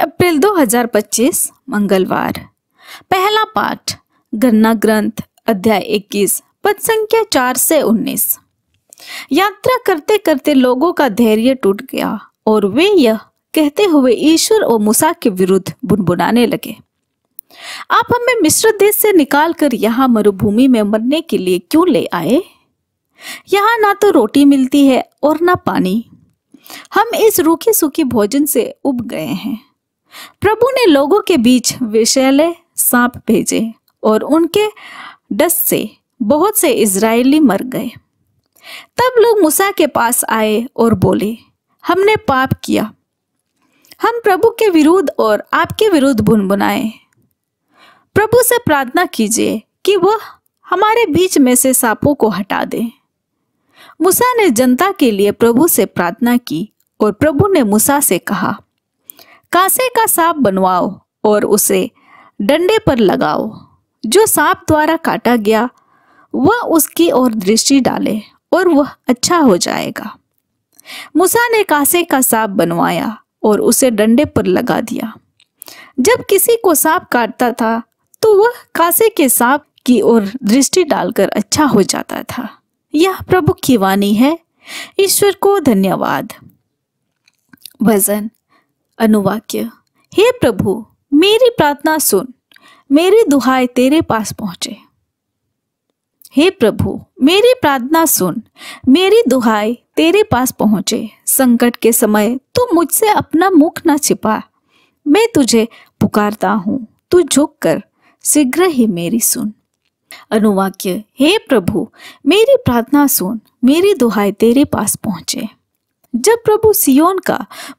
अप्रैल 2025 मंगलवार। पहला पाठ गणना ग्रंथ अध्याय 21 पद संख्या 4 से 19। यात्रा करते करते लोगों का धैर्य टूट गया और वे यह कहते हुए ईश्वर और मूसा के विरुद्ध बुनबुनाने लगे, आप हमें मिस्र देश से निकालकर यहाँ मरुभूमि में मरने के लिए क्यों ले आए? यहाँ ना तो रोटी मिलती है और ना पानी, हम इस रूखे सूखे भोजन से उब गए हैं। प्रभु ने लोगों के बीच विषैले सांप भेजे और उनके डस से बहुत से इजरायली मर गए। तब लोग मूसा के पास आए और बोले, हमने पाप किया, हम प्रभु के विरुद्ध और आपके विरुद्ध बुनबुनाए। प्रभु से प्रार्थना कीजिए कि वह हमारे बीच में से सांपों को हटा दे। मूसा ने जनता के लिए प्रभु से प्रार्थना की और प्रभु ने मूसा से कहा, कांसे का सांप बनवाओ और उसे डंडे पर लगाओ। जो सांप द्वारा काटा गया वह उसकी ओर दृष्टि डाले और वह अच्छा हो जाएगा। मूसा ने कांसे का सांप बनवाया और उसे डंडे पर लगा दिया। जब किसी को सांप काटता था तो वह कांसे के सांप की ओर दृष्टि डालकर अच्छा हो जाता था। यह प्रभु की वाणी है। ईश्वर को धन्यवाद। भजन अनुवाक्य। हे प्रभु, मेरी प्रार्थना सुन, मेरी दुहाई तेरे पास पहुंचे। हे प्रभु, मेरी प्रार्थना सुन, मेरी दुहाई तेरे पास पहुंचे। संकट के समय तू मुझसे अपना मुख न छिपा। मैं तुझे पुकारता हूँ, तू झुक कर शीघ्र ही मेरी सुन। अनुवाक्य। हे प्रभु, मेरी प्रार्थना सुन, मेरी दुहाई तेरे पास पहुंचे। जब प्रभु सियोन का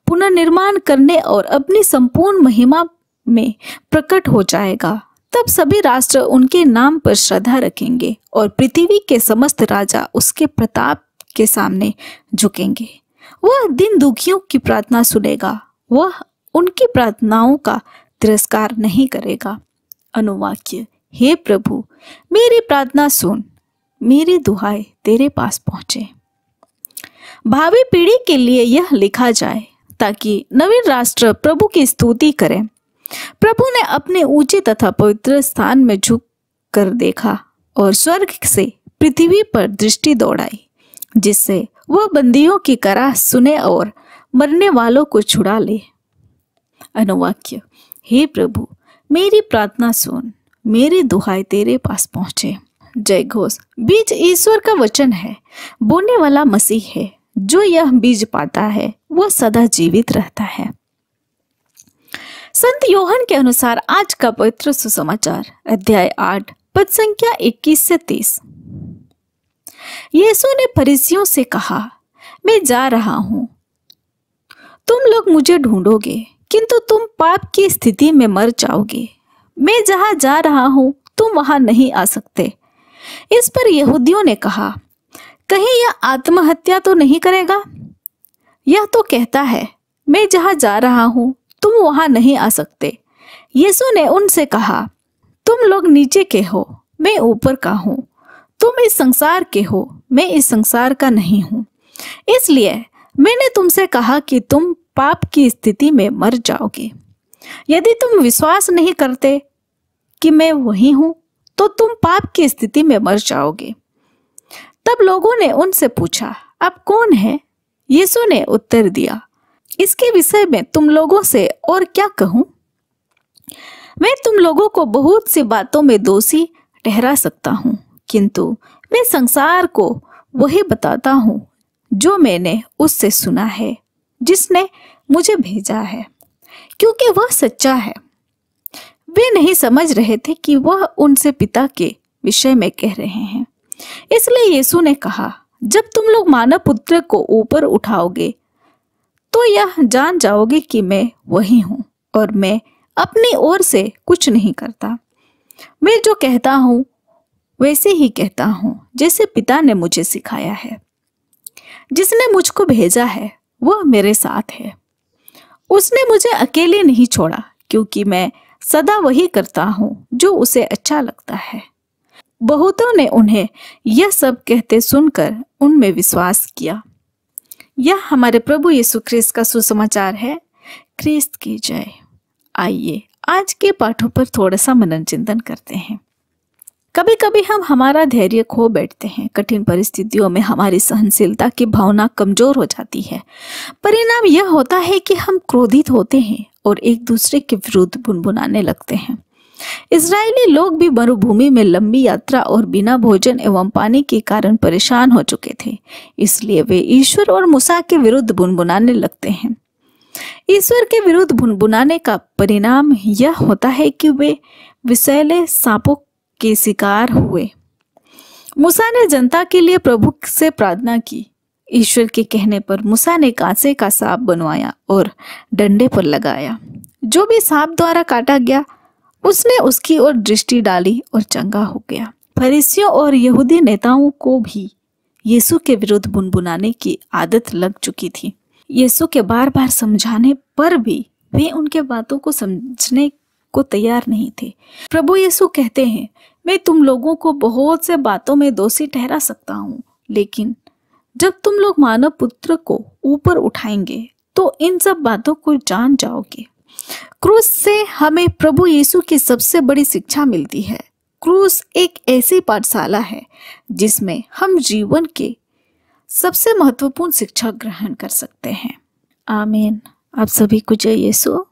पुनर्निर्माण करने और अपनी संपूर्ण महिमा में प्रकट हो जाएगा, तब सभी राष्ट्र उनके नाम पर श्रद्धा रखेंगे और पृथ्वी के समस्त राजा उसके प्रताप के सामने झुकेंगे। वह दिन दुखियों की प्रार्थना सुनेगा, वह उनकी प्रार्थनाओं का तिरस्कार नहीं करेगा। अनुवाक्य। हे प्रभु, मेरी प्रार्थना सुन, मेरी दुहाई तेरे पास पहुंचे। भावी पीढ़ी के लिए यह लिखा जाए ताकि नवीन राष्ट्र प्रभु की स्तुति करें। प्रभु ने अपने ऊंचे तथा पवित्र स्थान में झुक कर देखा और स्वर्ग से पृथ्वी पर दृष्टि दौड़ाई, जिससे वह बंदियों की कराह सुने और मरने वालों को छुड़ा ले। अनुवाक्य। हे प्रभु, मेरी प्रार्थना सुन, मेरी दुहाई तेरे पास पहुंचे। जय घोष। बीज ईश्वर का वचन है, बोने वाला मसीह है। जो यह बीज पाता है वह सदा जीवित रहता है। संत योहन के अनुसार आज का पवित्र सुसमाचार अध्याय 8 पद संख्या 21 से 30। यीशु ने फरीसियों से कहा, मैं जा रहा हूं, तुम लोग मुझे ढूंढोगे किंतु तुम पाप की स्थिति में मर जाओगे। मैं जहां जा रहा हूं तुम वहां नहीं आ सकते। इस पर यहूदियों ने कहा, कहीं यह आत्महत्या तो नहीं करेगा? यह तो कहता है, मैं जहां जा रहा हूं तुम वहां नहीं आ सकते। यीशु ने उनसे कहा, तुम लोग नीचे के हो, मैं ऊपर का हूं। तुम इस संसार के हो, मैं इस संसार का नहीं हूं। इसलिए मैंने तुमसे कहा कि तुम पाप की स्थिति में मर जाओगे। यदि तुम विश्वास नहीं करते कि मैं वही हूं तो तुम पाप की स्थिति में मर जाओगे। तब लोगों ने उनसे पूछा, आप कौन है? यीशु ने उत्तर दिया, इसके विषय में तुम लोगों से और क्या कहूं? मैं तुम लोगों को बहुत सी बातों में दोषी ठहरा सकता हूं, किंतु मैं संसार को वही बताता हूं जो मैंने उससे सुना है, जिसने मुझे भेजा है, क्योंकि वह सच्चा है। वे नहीं समझ रहे थे कि वह उनसे पिता के विषय में कह रहे हैं। इसलिए यीशु ने कहा, जब तुम लोग मानव पुत्र को ऊपर उठाओगे तो यह जान जाओगे कि मैं वही हूं और मैं अपनी ओर से कुछ नहीं करता। मैं जो कहता हूं वैसे ही कहता हूं जैसे पिता ने मुझे सिखाया है। जिसने मुझको भेजा है वह मेरे साथ है। उसने मुझे अकेले नहीं छोड़ा, क्योंकि मैं सदा वही करता हूं जो उसे अच्छा लगता है। बहुतों ने उन्हें यह सब कहते सुनकर उनमें विश्वास किया। यह हमारे प्रभु यीशु ख्रिस्त का सुसमाचार है। ख्रिस्त की जय। आइए आज के पाठों पर थोड़ा सा मनन चिंतन करते हैं। कभी कभी हम हमारा धैर्य खो बैठते हैं। कठिन परिस्थितियों में हमारी सहनशीलता की भावना कमजोर हो जाती है। परिणाम यह होता है कि हम क्रोधित होते हैं और एक दूसरे के विरुद्ध बुनबुनाने लगते हैं। इजरायली लोग भी मरुभूमि में लंबी यात्रा और बिना भोजन एवं पानी के कारण परेशान हो चुके थे, इसलिए वे ईश्वर और मूसा के विरुद्ध बुनबुनाने लगते हैं। ईश्वर के विरुद्ध बुनबुनाने का परिणाम यह होता है कि वे विषैले सांपों के शिकार हुए। मूसा ने जनता के लिए प्रभु से प्रार्थना की। ईश्वर के कहने पर मूसा ने कांसे का सांप बनवाया और डंडे पर लगाया। जो भी सांप द्वारा काटा गया उसने उसकी ओर दृष्टि डाली और चंगा हो गया। फरीसियों और यहूदी नेताओं को भी यीशु के विरुद्ध बुनबुनाने की आदत लग चुकी थी। यीशु के बार बार समझाने पर भी वे उनके बातों को समझने को तैयार नहीं थे। प्रभु यीशु कहते हैं, मैं तुम लोगों को बहुत से बातों में दोषी ठहरा सकता हूँ, लेकिन जब तुम लोग मानव पुत्र को ऊपर उठाएंगे तो इन सब बातों को जान जाओगे। क्रूस से हमें प्रभु यीशु की सबसे बड़ी शिक्षा मिलती है। क्रूस एक ऐसी पाठशाला है जिसमें हम जीवन के सबसे महत्वपूर्ण शिक्षा ग्रहण कर सकते हैं। आमीन। आप सभी को जय यीशु।